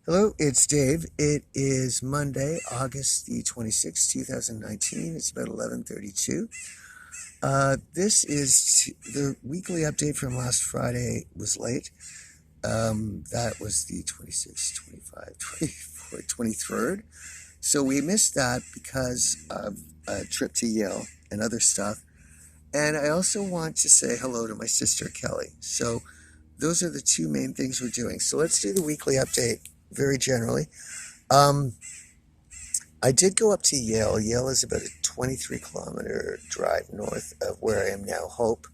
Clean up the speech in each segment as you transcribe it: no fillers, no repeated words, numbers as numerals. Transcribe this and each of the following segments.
Hello, it's Dave. It is Monday, August the 26th, 2019. It's about 11:32. This is the weekly update from last Friday was late. That was the 26th, 25, 24, 23rd. So we missed that because of a trip to Yale and other stuff. And I also want to say hello to my sister, Kelly. So those are the two main things we're doing. So let's do the weekly update very generally. Um, I did go up to Yale. Yale is about a 23-kilometer drive north of where I am now, Hope.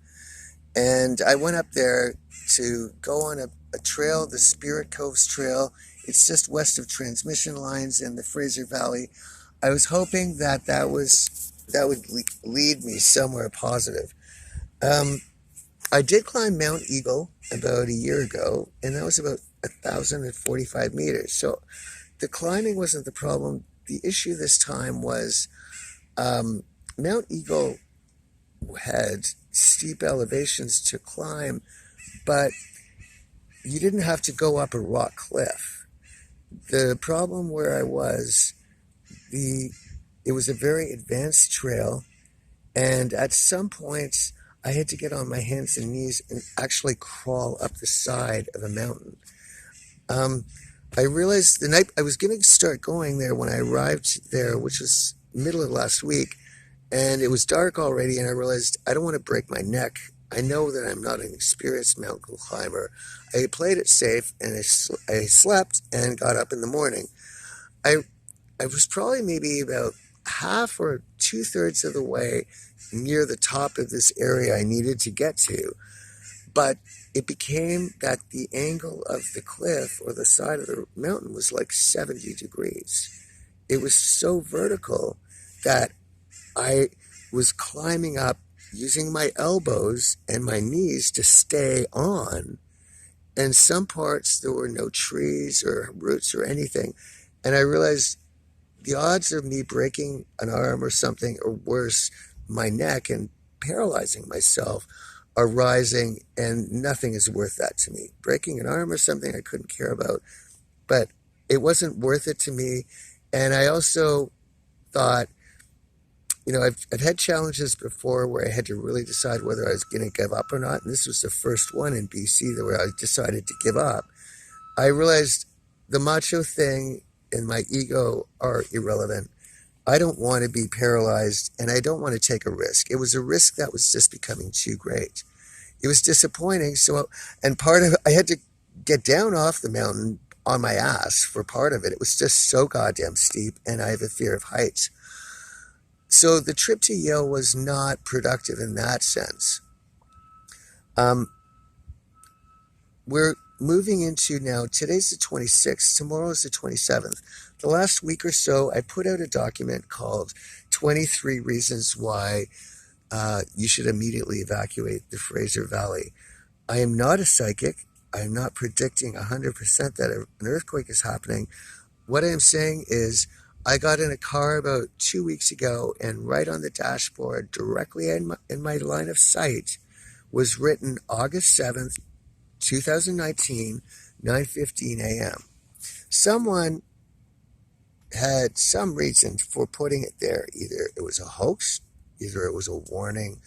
And I went up there to go on a trail, the Spirit Coves Trail. It's just west of transmission lines in the Fraser Valley. I was hoping that would lead me somewhere positive. Um, I did climb Mount Eagle about a year ago, and that was about 1,045 meters. So the climbing wasn't the problem. The issue this time was um, Mount Eagle had steep elevations to climb, but you didn't have to go up a rock cliff. The problem where I was, the it was a very advanced trail, and at some points I had to get on my hands and knees and actually crawl up the side of a mountain. Um, I realized the night I was going to start going there when I arrived there, which was middle of last week, and it was dark already, and I realized I don't want to break my neck. I know that I'm not an experienced mountain climber. I played it safe, and I slept and got up in the morning. I I was probably maybe about half or two-thirds of the way near the top of this area I needed to get to, but it became that the angle of the cliff or the side of the mountain was like 70 degrees. It was so vertical that I was climbing up using my elbows and my knees to stay on. And some parts there were no trees or roots or anything. And I realized the odds of me breaking an arm or something, or worse, my neck and paralyzing myself are rising, and nothing is worth that to me. Breaking an arm or something I couldn't care about, but it wasn't worth it to me. And I also thought, I've had challenges before where I had to really decide whether I was going to give up or not. And this was the first one in BC where I decided to give up. I realized the macho thing and my ego are irrelevant. I don't want to be paralyzed, and I don't want to take a risk. It was a risk that was just becoming too great. It was disappointing. And part of it, I had to get down off the mountain on my ass for part of it. It was just so goddamn steep, and I have a fear of heights. So the trip to Yale was not productive in that sense. Um, we're moving into now, today's the 26th, tomorrow is the 27th. The last week or so, I put out a document called 23 Reasons Why You Should Immediately Evacuate the Fraser Valley. I am not a psychic. I am not predicting 100% that an earthquake is happening. What I am saying is, I got in a car about 2 weeks ago, and right on the dashboard, directly in my line of sight, was written August 7th, 2019, 9:15 a.m. Someone had some reason for putting it there. Either it was a hoax, either it was a warning.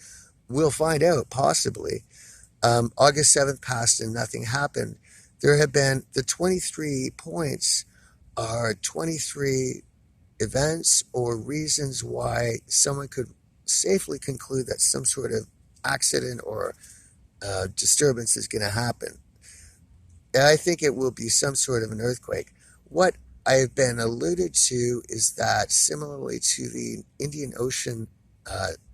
We'll find out, possibly. August 7th passed and nothing happened. There have been the 23 points are 23 events or reasons why someone could safely conclude that some sort of accident or disturbance is going to happen. And I think it will be some sort of an earthquake. What I've been alluded to is that similarly to the Indian Ocean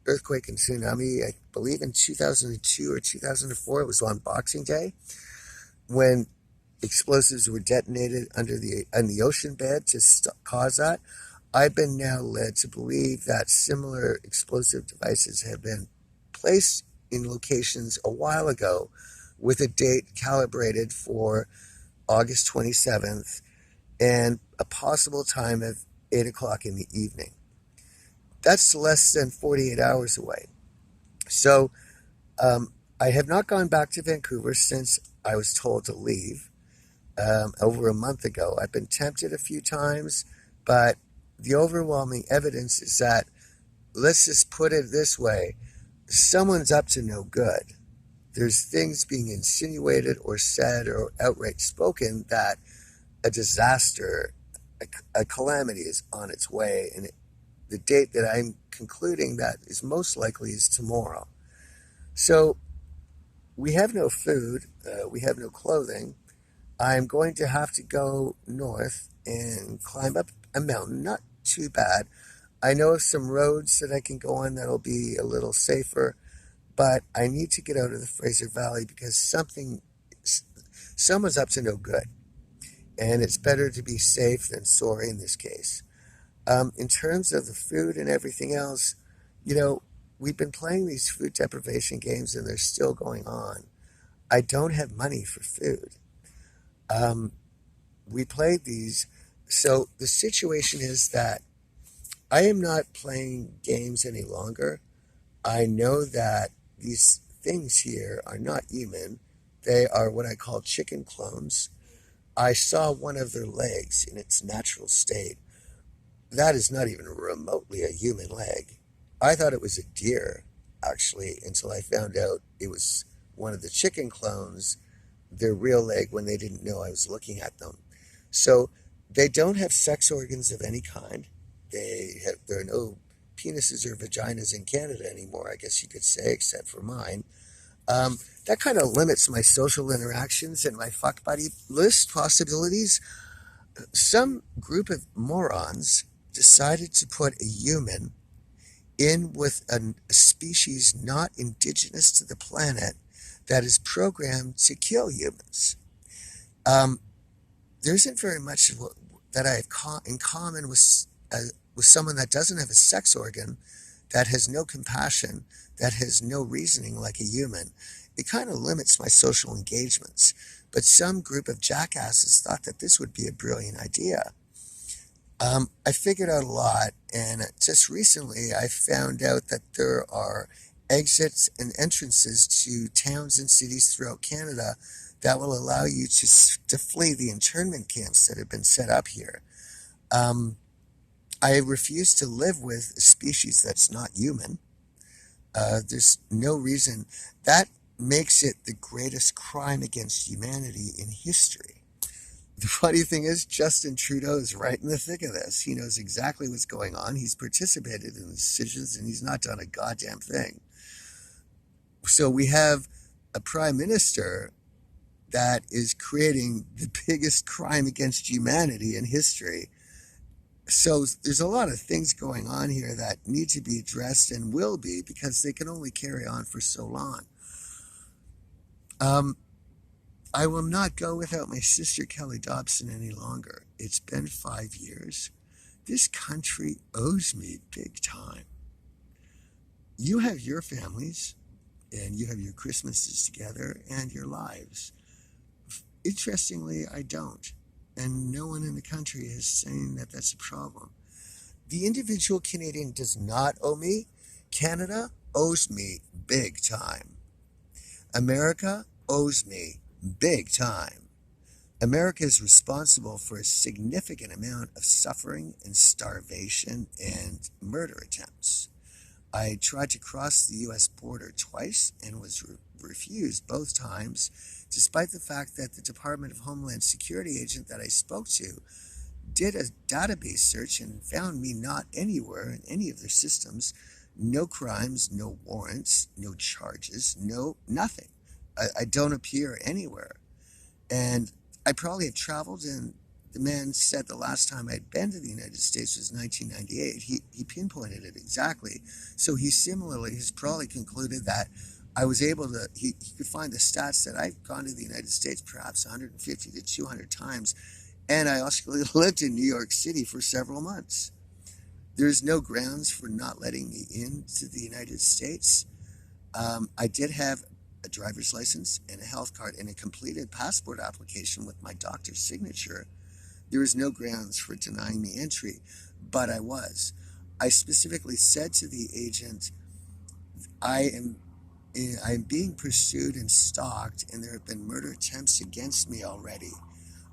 earthquake and tsunami, I believe in 2002 or 2004, it was on Boxing Day, when explosives were detonated in the ocean bed to cause that. I've been now led to believe that similar explosive devices have been placed in locations a while ago with a date calibrated for August 27th and a possible time of 8 o'clock in the evening. That's less than 48 hours away. So I have not gone back to Vancouver since I was told to leave. over a month ago. I've been tempted a few times, but the overwhelming evidence is that, let's just put it this way, someone's up to no good. There's things being insinuated or said or outright spoken that a disaster, a calamity is on its way. And the date that I'm concluding that is most likely is tomorrow. So we have no food, we have no clothing. I'm going to have to go north and climb up a mountain, not too bad. I know of some roads that I can go on that'll be a little safer, but I need to get out of the Fraser Valley because someone's up to no good. And it's better to be safe than sorry in this case. In terms of the food and everything else, you know, we've been playing these food deprivation games and they're still going on. I don't have money for food. We played these. So the situation is that I am not playing games any longer. I know that these things here are not human. They are what I call chicken clones. I saw one of their legs in its natural state. That is not even remotely a human leg. I thought it was a deer, actually, until I found out it was one of the chicken clones, their real leg, when they didn't know I was looking at them. So they don't have sex organs of any kind. There are no penises or vaginas in Canada anymore, I guess you could say, except for mine. That kind of limits my social interactions and my fuck buddy list possibilities. Some group of morons decided to put a human in with a species not indigenous to the planet that is programmed to kill humans. There isn't very much that I have in common with someone that doesn't have a sex organ, that has no compassion, that has no reasoning like a human. It kind of limits my social engagements. But some group of jackasses thought that this would be a brilliant idea. I figured out a lot, and just recently I found out that there are exits and entrances to towns and cities throughout Canada that will allow you to flee the internment camps that have been set up here. I refuse to live with a species that's not human. There's no reason. That makes it the greatest crime against humanity in history. The funny thing is, Justin Trudeau is right in the thick of this. He knows exactly what's going on. He's participated in the decisions, and he's not done a goddamn thing. So we have a prime minister that is creating the biggest crime against humanity in history. So there's a lot of things going on here that need to be addressed and will be, because they can only carry on for so long. I will not go without my sister Kelly Dobson any longer. It's been 5 years. This country owes me big time. You have your families, and you have your Christmases together and your lives. Interestingly, I don't. And no one in the country is saying that that's a problem. The individual Canadian does not owe me. Canada owes me big time. America owes me big time. America is responsible for a significant amount of suffering and starvation and murder attempts. I tried to cross the U.S. border twice and was refused both times, despite the fact that the Department of Homeland Security agent that I spoke to did a database search and found me not anywhere in any of their systems. No crimes, no warrants, no charges, nothing. I don't appear anywhere. And I probably have traveled, and the man said the last time I'd been to the United States was 1998. He pinpointed it exactly. So he similarly has probably concluded that I was able to, he could find the stats that I've gone to the United States perhaps 150 to 200 times. And I also lived in New York City for several months. There's no grounds for not letting me into the United States. I did have a driver's license and a health card and a completed passport application with my doctor's signature. There was no grounds for denying me entry, but I specifically said to the agent, I'm being pursued and stalked, and there have been murder attempts against me already.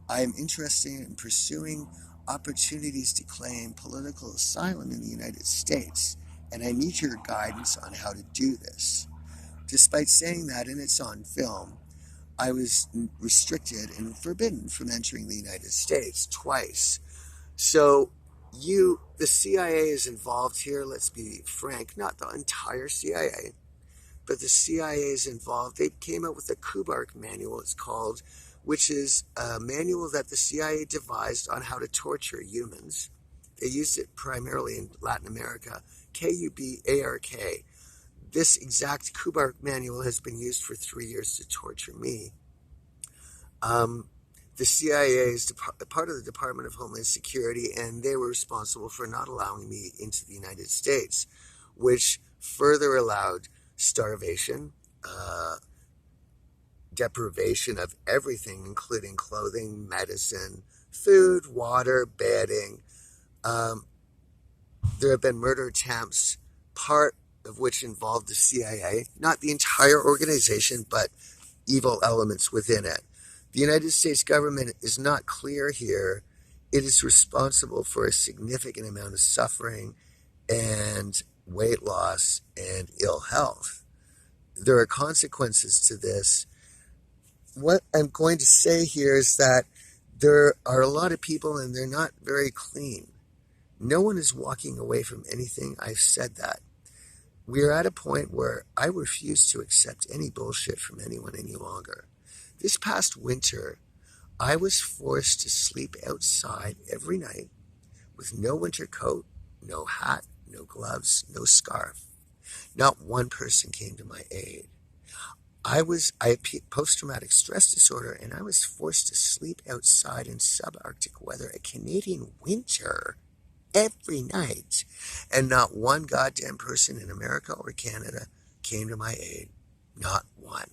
I am interested in pursuing opportunities to claim political asylum in the United States, and I need your guidance on how to do this. Despite saying that, and it's on film, I was restricted and forbidden from entering the United States twice. So, the CIA is involved here. Let's be frank, not the entire CIA, but the CIA is involved. They came out with a KUBARK manual, it's called, which is a manual that the CIA devised on how to torture humans. They used it primarily in Latin America. KUBARK. This exact KUBARK manual has been used for 3 years to torture me. The CIA is part of the Department of Homeland Security, and they were responsible for not allowing me into the United States, which further allowed starvation, deprivation of everything, including clothing, medicine, food, water, bedding. There have been murder attempts, part of which involved the CIA, not the entire organization, but evil elements within it. The United States government is not clear here. It is responsible for a significant amount of suffering and weight loss and ill health. There are consequences to this. What I'm going to say here is that there are a lot of people and they're not very clean. No one is walking away from anything. I've said that. We are at a point where I refuse to accept any bullshit from anyone any longer. This past winter, I was forced to sleep outside every night with no winter coat, no hat, no gloves, no scarf. Not one person came to my aid. I had post-traumatic stress disorder, and I was forced to sleep outside in subarctic weather, a Canadian winter, every night. And not one goddamn person in America or Canada came to my aid. Not one.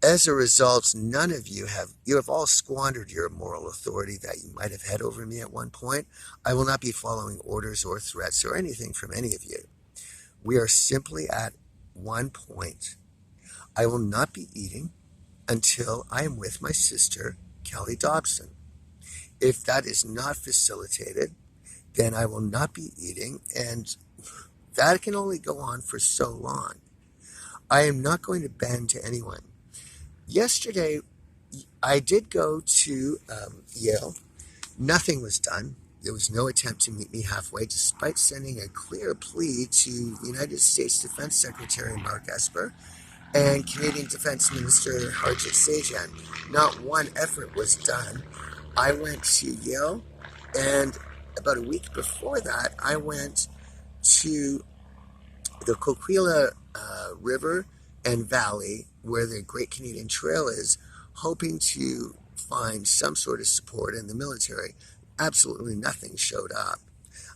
As a result, none of you have all squandered your moral authority that you might have had over me at one point. I will not be following orders or threats or anything from any of you. We are simply at one point. I will not be eating until I am with my sister, Kelly Dobson. If that is not facilitated, then I will not be eating, and that can only go on for so long. I am not going to bend to anyone. Yesterday, I did go to Yale. Nothing was done. There was no attempt to meet me halfway, despite sending a clear plea to United States Defense Secretary Mark Esper and Canadian Defense Minister Harjit Sajjan. Not one effort was done. I went to Yale, and about a week before that, I went to the Coquille River and Valley, where the Great Canadian Trail is, hoping to find some sort of support in the military. Absolutely nothing showed up.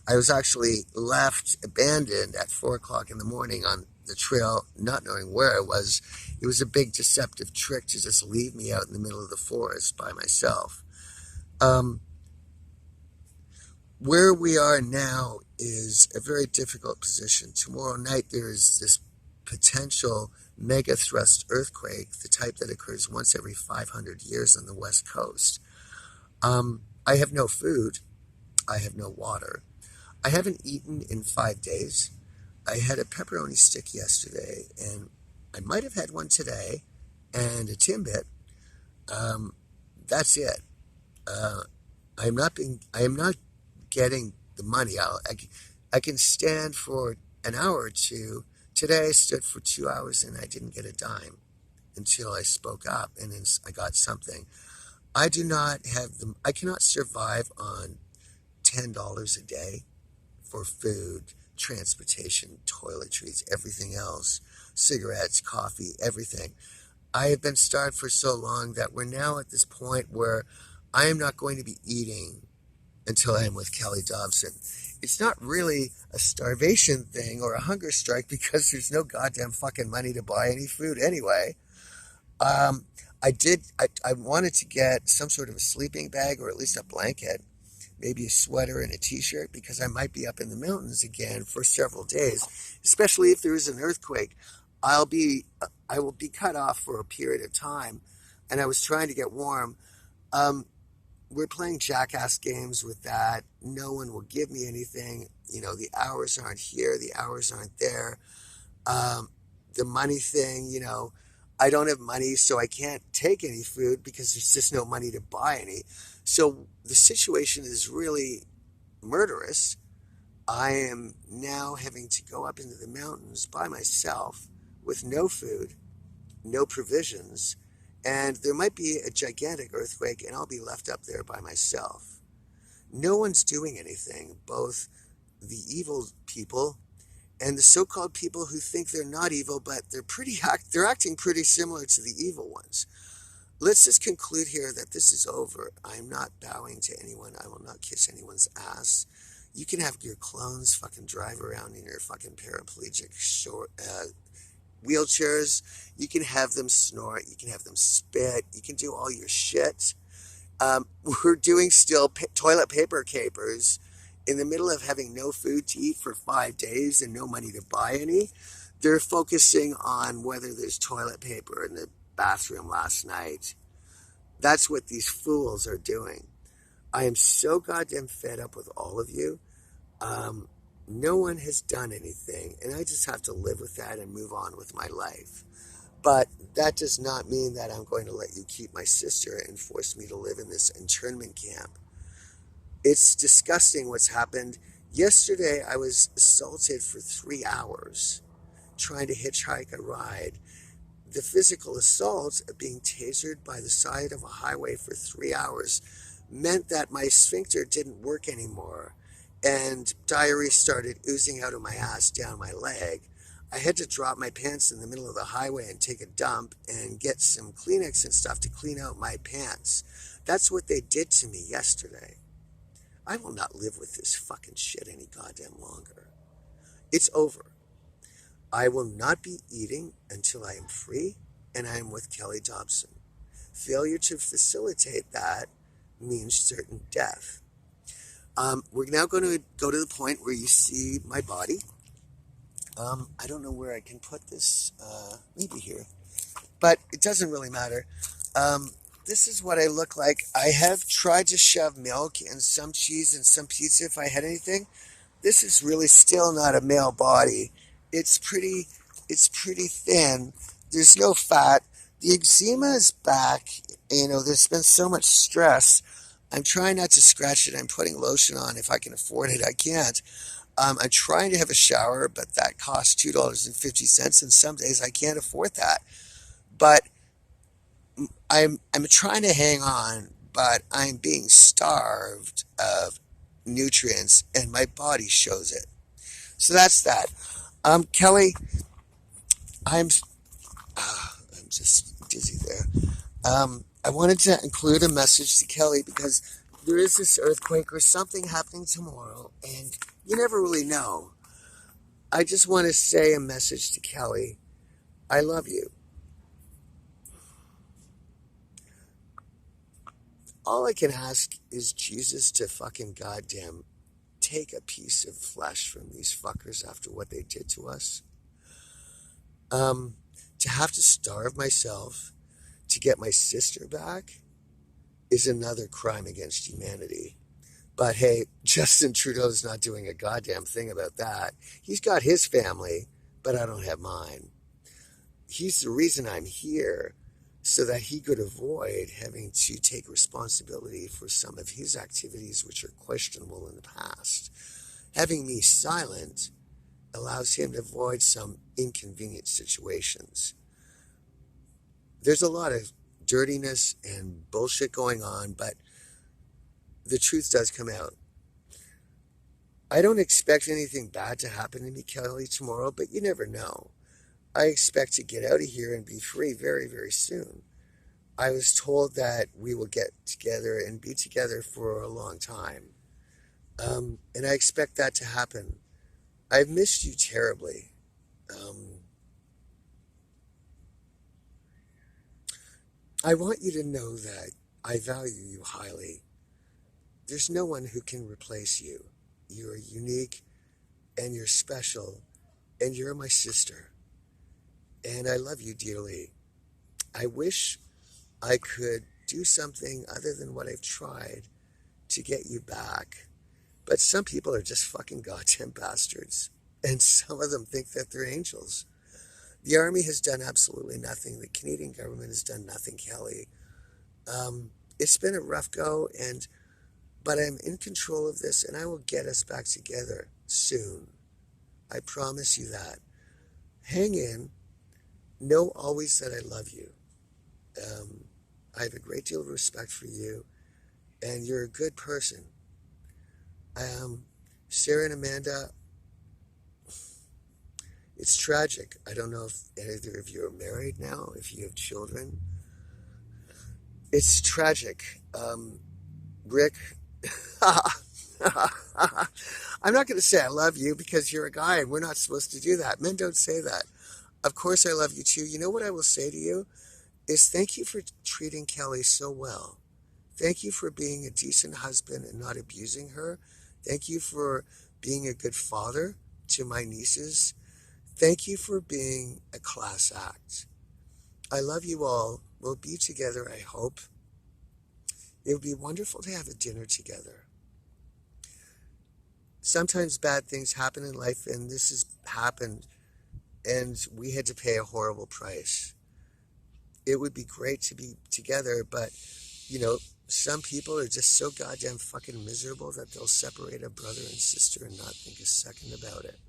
I was actually left abandoned at 4 o'clock in the morning on the trail, not knowing where I was. It was a big deceptive trick to just leave me out in the middle of the forest by myself. Where we are now is a very difficult position. Tomorrow night there is this potential mega thrust earthquake, the type that occurs once every 500 years on the West Coast. I have no food. I have no water. I haven't eaten in 5 days. I had a pepperoni stick yesterday, and I might have had one today, and a Timbit. That's it. I am not getting the money. I can stand for an hour or two. Today I stood for 2 hours and I didn't get a dime until I spoke up, and then I got something. I cannot survive on $10 a day for food, transportation, toiletries, everything else, cigarettes, coffee, everything. I have been starved for so long that we're now at this point where I am not going to be eating until I am with Kelly Dobson. It's not really a starvation thing or a hunger strike because there's no goddamn fucking money to buy any food anyway. I wanted to get some sort of a sleeping bag or at least a blanket, maybe a sweater and a t-shirt, because I might be up in the mountains again for several days, especially if there is an earthquake. I will be cut off for a period of time, and I was trying to get warm. Um, we're playing jackass games with that. No one will give me anything. The hours aren't here, the hours aren't there. Um, the money thing, I don't have money, so I can't take any food because there's just no money to buy any. So the situation is really murderous. I am now having to go up into the mountains by myself with no food, no provisions, and there might be a gigantic earthquake and I'll be left up there by myself. No one's doing anything, both the evil people and the so-called people who think they're not evil, but they're acting pretty similar to the evil ones. Let's just conclude here that this is over. I'm not bowing to anyone. I will not kiss anyone's ass. You can have your clones fucking drive around in your fucking paraplegic wheelchairs. You can have them snort. You can have them spit. You can do all your shit. We're doing still toilet paper capers in the middle of having no food to eat for 5 days and no money to buy any. They're focusing on whether there's toilet paper in the bathroom last night. That's what these fools are doing. I am so goddamn fed up with all of you. No one has done anything, and I just have to live with that and move on with my life. But that does not mean that I'm going to let you keep my sister and force me to live in this internment camp. It's disgusting what's happened. Yesterday, I was assaulted for 3 hours trying to hitchhike a ride. The physical assault of being tasered by the side of a highway for 3 hours meant that my sphincter didn't work anymore, and diarrhea started oozing out of my ass down my leg. I had to drop my pants in the middle of the highway and take a dump and get some Kleenex and stuff to clean out my pants. That's what they did to me yesterday. I will not live with this fucking shit any goddamn longer. It's over. I will not be eating until I am free and I am with Kelly Dobson. Failure to facilitate that means certain death. We're now going to go to the point where you see my body. I don't know where I can put this. Maybe here. But it doesn't really matter. This is what I look like. I have tried to shove milk and some cheese and some pizza if I had anything. This is really still not a male body. It's pretty thin. There's no fat. The eczema is back. There's been so much stress. I'm trying not to scratch it. I'm putting lotion on if I can afford it. I can't. I'm trying to have a shower, but that costs $2.50, and some days I can't afford that. But I'm trying to hang on, but I'm being starved of nutrients, and my body shows it. So that's that. Kelly, I'm I'm just dizzy there. I wanted to include a message to Kelly because there is this earthquake or something happening tomorrow, and you never really know. I just want to say a message to Kelly. I love you. All I can ask is Jesus to fucking goddamn take a piece of flesh from these fuckers after what they did to us. To have to starve myself to get my sister back is another crime against humanity. But hey, Justin Trudeau's not doing a goddamn thing about that. He's got his family, but I don't have mine. He's the reason I'm here, so that he could avoid having to take responsibility for some of his activities which are questionable in the past. Having me silent allows him to avoid some inconvenient situations. There's a lot of dirtiness and bullshit going on, but the truth does come out. I don't expect anything bad to happen to me, Kelly, tomorrow, but you never know. I expect to get out of here and be free very, very soon. I was told that we will get together and be together for a long time. And I expect that to happen. I've missed you terribly. I want you to know that I value you highly. There's no one who can replace you. You're unique and you're special and you're my sister. And I love you dearly. I wish I could do something other than what I've tried to get you back. But some people are just fucking goddamn bastards. And some of them think that they're angels. The Army has done absolutely nothing. The Canadian government has done nothing, Kelly. It's been a rough go, but I'm in control of this, and I will get us back together soon. I promise you that. Hang in. Know always that I love you. I have a great deal of respect for you, and you're a good person. Sarah and Amanda, it's tragic. I don't know if either of you are married now, if you have children. It's tragic. Rick, I'm not going to say I love you because you're a guy and we're not supposed to do that. Men don't say that. Of course I love you too. You know what I will say to you is thank you for treating Kelly so well. Thank you for being a decent husband and not abusing her. Thank you for being a good father to my nieces. Thank you for being a class act. I love you all. We'll be together, I hope. It would be wonderful to have a dinner together. Sometimes bad things happen in life, and this has happened, and we had to pay a horrible price. It would be great to be together, but, some people are just so goddamn fucking miserable that they'll separate a brother and sister and not think a second about it.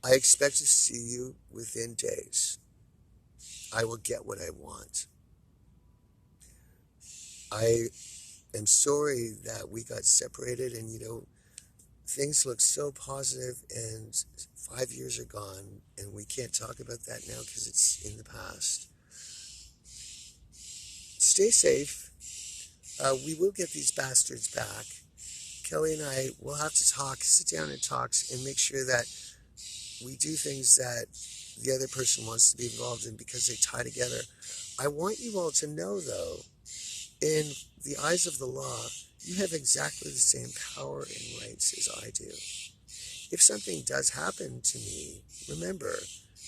I expect to see you within days. I will get what I want. I am sorry that we got separated and, things look so positive and 5 years are gone and we can't talk about that now because it's in the past. Stay safe. We will get these bastards back. Kelly and I will have to sit down and talk and make sure that we do things that the other person wants to be involved in because they tie together. I want you all to know, though, in the eyes of the law, you have exactly the same power and rights as I do. If something does happen to me, remember,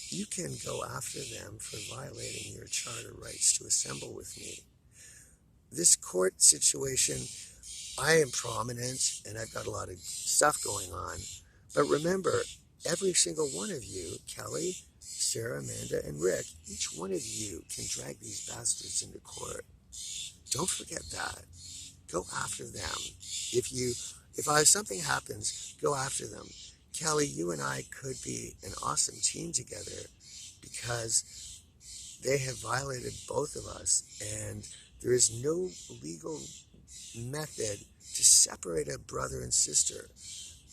you can go after them for violating your charter rights to assemble with me. This court situation, I am prominent and I've got a lot of stuff going on. But remember, every single one of you, Kelly, Sarah, Amanda, and Rick, each one of you can drag these bastards into court. Don't forget that. Go after them. If something happens, go after them. Kelly, you and I could be an awesome team together because they have violated both of us, and there is no legal method to separate a brother and sister.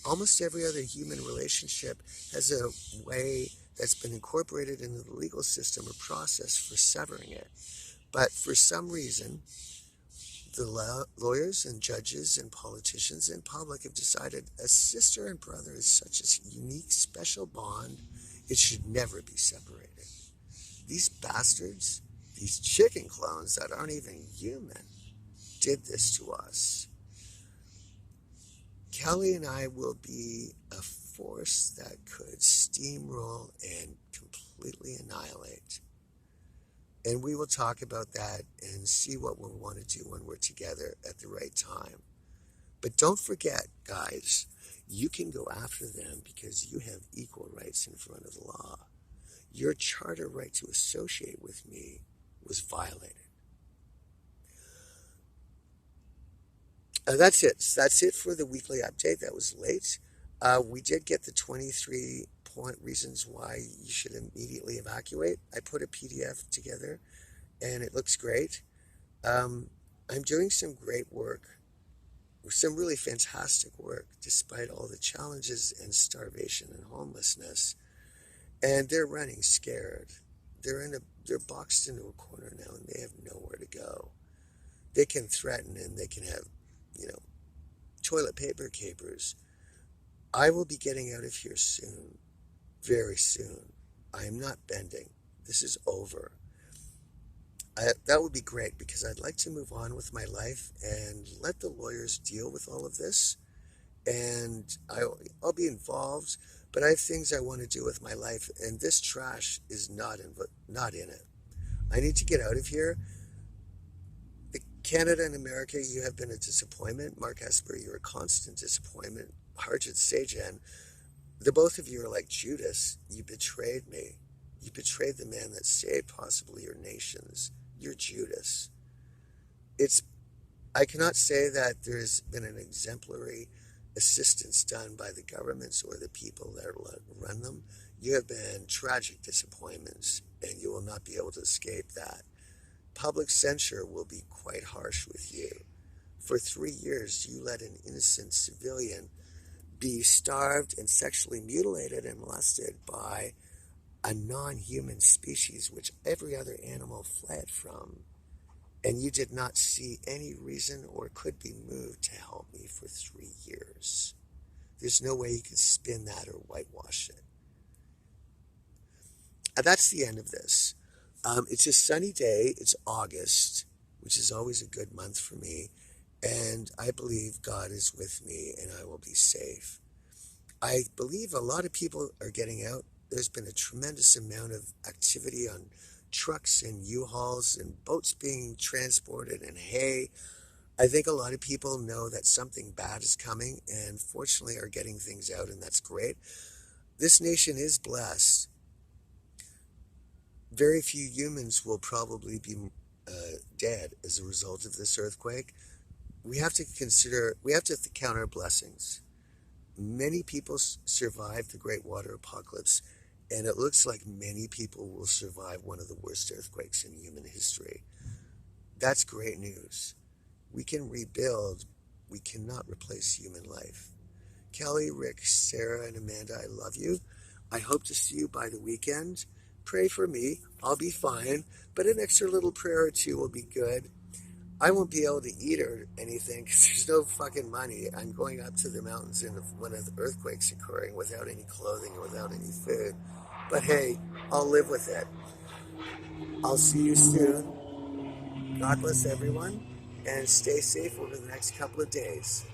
Almost every other human relationship has a way that's been incorporated into the legal system or process for severing it. But for some reason, the lawyers and judges and politicians and public have decided a sister and brother is such a unique, special bond, it should never be separated. These bastards, these chicken clones that aren't even human, did this to us. Kelly and I will be a force that could steamroll and completely annihilate. And we will talk about that and see what we'll want to do when we're together at the right time. But don't forget, guys, you can go after them because you have equal rights in front of the law. Your charter right to associate with me was violated. That's it. That's it for the weekly update. That was late. We did get the 23-point reasons why you should immediately evacuate. I put a PDF together, and it looks great. I'm doing some great work, some really fantastic work, despite all the challenges and starvation and homelessness. And they're running scared. They're boxed into a corner now, and they have nowhere to go. They can threaten, and they can have toilet paper capers. I will be getting out of here soon, very soon. I am not bending. This is over. That would be great because I'd like to move on with my life and let the lawyers deal with all of this. and I'll be involved, but I have things I want to do with my life, and this trash is not in it. I need to get out of here. Canada and America, you have been a disappointment. Mark Esper, you're a constant disappointment. Harjit Sajjan, the both of you are like Judas. You betrayed me. You betrayed the man that saved possibly your nations. You're Judas. It's I cannot say that there's been an exemplary assistance done by the governments or the people that run them. You have been tragic disappointments, and you will not be able to escape that. Public censure will be quite harsh with you. For 3 years, you let an innocent civilian be starved and sexually mutilated and molested by a non-human species which every other animal fled from. And you did not see any reason or could be moved to help me for 3 years. There's no way you could spin that or whitewash it. And that's the end of this. It's a sunny day. It's August, which is always a good month for me. And I believe God is with me and I will be safe. I believe a lot of people are getting out. There's been a tremendous amount of activity on trucks and U-Hauls and boats being transported and hay. I think a lot of people know that something bad is coming and fortunately are getting things out, and that's great. This nation is blessed. Very few humans will probably be dead as a result of this earthquake. We have to count our blessings. Many people survived the Great Water Apocalypse, and it looks like many people will survive one of the worst earthquakes in human history. That's great news. We can rebuild. We cannot replace human life. Kelly, Rick, Sarah, and Amanda, I love you. I hope to see you by the weekend. Pray for me. I'll be fine, but an extra little prayer or two will be good. I won't be able to eat or anything because there's no fucking money. I'm going up to the mountains in when an earthquake's occurring without any clothing or without any food. But hey, I'll live with it. I'll see you soon. God bless everyone and stay safe over the next couple of days.